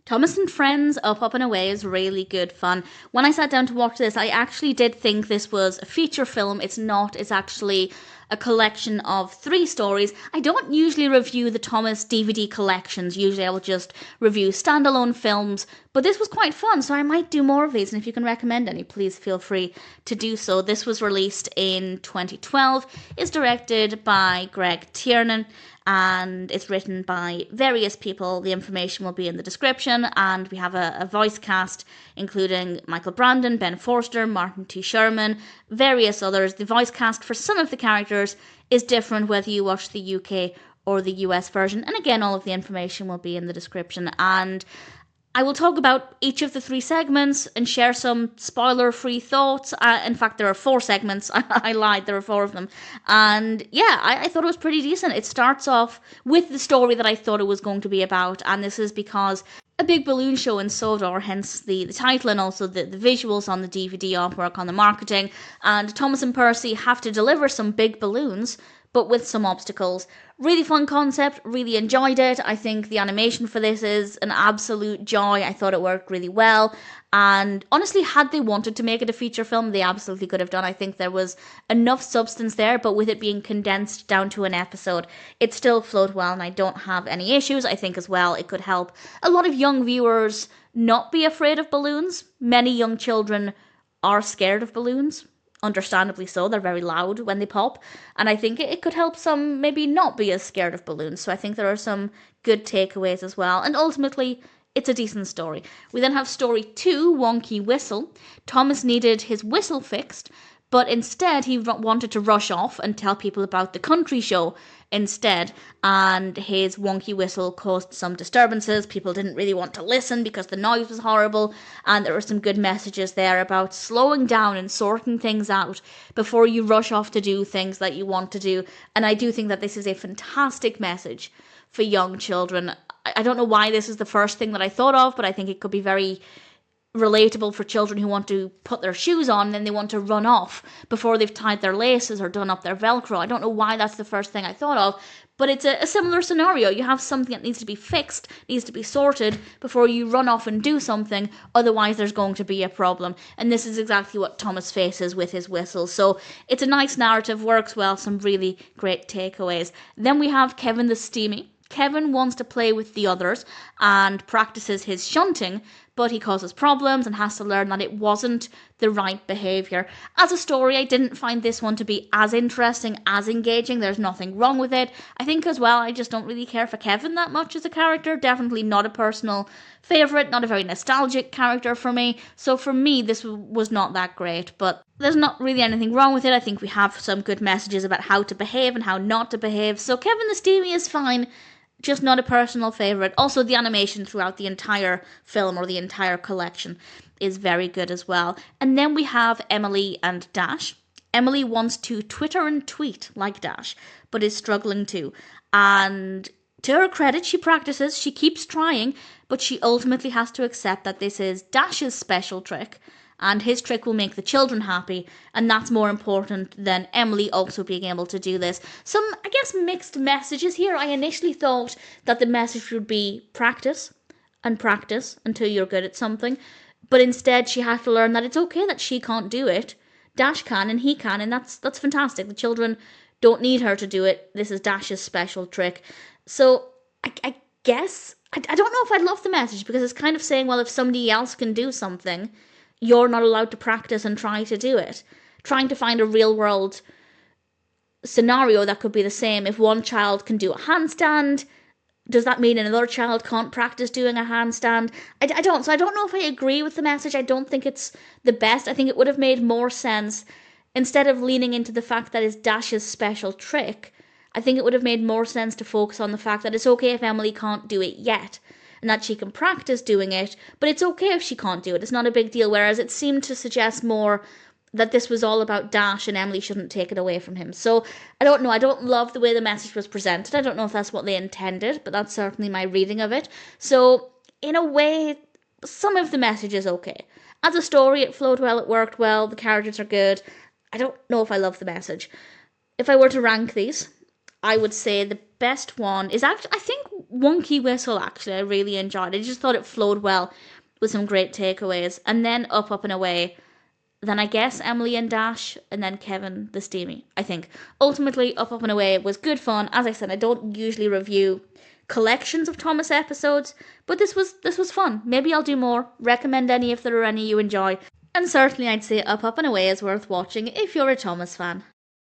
Thomas and Friends Up and Away is really good fun. When I sat down to watch this, I actually did think this was a feature film. It's not. It's actually a collection of 3 stories. I don't usually review the Thomas DVD collections. Usually I will just review standalone films, but this was quite fun, so I might do more of these, and if you can recommend any, please feel free to do so. This was released in 2012, is directed by Greg Tiernan, and it's written by various people. The information will be in the description, and we have a voice cast including Michael Brandon, Ben Forster, Martin T. Sherman, various others. The voice cast for some of the characters is different whether you watch the UK or the US version, and again, all of the information will be in the description. And I will talk about each of the 3 segments and share some spoiler-free thoughts. In fact, there are 4 segments. I lied, there are 4 of them. And yeah, I thought it was pretty decent. It starts off with the story that I thought it was going to be about, and this is because a big balloon show in Sodor, hence the title and also the visuals on the DVD artwork on the marketing. And Thomas and Percy have to deliver some big balloons, but with some obstacles. Really fun concept, really enjoyed it. I think the animation for this is an absolute joy. I thought it worked really well. And honestly, had they wanted to make it a feature film, they absolutely could have done. I think there was enough substance there, but with it being condensed down to an episode, it still flowed well, and I don't have any issues. I think as well it could help a lot of young viewers not be afraid of balloons. Many young children are scared of balloons. Understandably so, they're very loud when they pop, and I think it could help some maybe not be as scared of balloons, so I think there are some good takeaways as well, and ultimately, it's a decent story. We then have story 2, Wonky Whistle. Thomas needed his whistle fixed, but instead he wanted to rush off and tell people about the country show instead, and his wonky whistle caused some disturbances. People didn't really want to listen because the noise was horrible, and there were some good messages there about slowing down and sorting things out before you rush off to do things that you want to do, and I do think that this is a fantastic message for young children. I don't know why this is the first thing that I thought of, but I think it could be very relatable for children who want to put their shoes on and then they want to run off before they've tied their laces or done up their Velcro. I don't know why that's the first thing I thought of, but it's a similar scenario. You have something that needs to be fixed, needs to be sorted before you run off and do something, otherwise there's going to be a problem. And this is exactly what Thomas faces with his whistle. So it's a nice narrative, works well, some really great takeaways. Then we have Kevin the Steamie. Kevin wants to play with the others and practices his shunting, but he causes problems and has to learn that it wasn't the right behaviour. As a story, I didn't find this one to be as interesting, as engaging. There's nothing wrong with it. I think as well, I just don't really care for Kevin that much as a character. Definitely not a personal favourite, not a very nostalgic character for me. So for me, this was not that great, but there's not really anything wrong with it. I think we have some good messages about how to behave and how not to behave. So Kevin the Steamie is fine, just not a personal favourite. Also, the animation throughout the entire film or the entire collection is very good as well. And then we have Emily and Dash. Emily wants to Twitter and tweet like Dash, but is struggling to. And to her credit, she practices, she keeps trying, but she ultimately has to accept that this is Dash's special trick, and his trick will make the children happy, and that's more important than Emily also being able to do this. Some, I guess, mixed messages here. I initially thought that the message would be practice and practice until you're good at something, but instead she has to learn that it's okay that she can't do it. Dash can and he can, and that's fantastic. The children don't need her to do it. This is Dash's special trick. So I guess, I don't know if I'd love the message, because it's kind of saying, well, if somebody else can do something, you're not allowed to practice and try to do it. Trying to find a real world scenario that could be the same. If one child can do a handstand, does that mean another child can't practice doing a handstand? I don't. So I don't know if I agree with the message. I don't think it's the best. I think it would have made more sense, instead of leaning into the fact that it's Dash's special trick, I think it would have made more sense to focus on the fact that it's okay if Emily can't do it yet, and that she can practice doing it, but it's okay if she can't do it. It's not a big deal, whereas it seemed to suggest more that this was all about Dash and Emily shouldn't take it away from him. So, I don't know, I don't love the way the message was presented. I don't know if that's what they intended, but that's certainly my reading of it. So, in a way, some of the message is okay. As a story, it flowed well, it worked well, the characters are good. I don't know if I love the message. If I were to rank these, I would say the best one is actually, I think, Wonky Whistle, actually, I really enjoyed. I just thought it flowed well with some great takeaways. And then Up and Away. Then I guess Emily and Dash, and then Kevin the Steamie, I think. Ultimately, Up and Away was good fun. As I said, I don't usually review collections of Thomas episodes, but this was fun. Maybe I'll do more. Recommend any if there are any you enjoy. And certainly I'd say Up and Away is worth watching if you're a Thomas fan.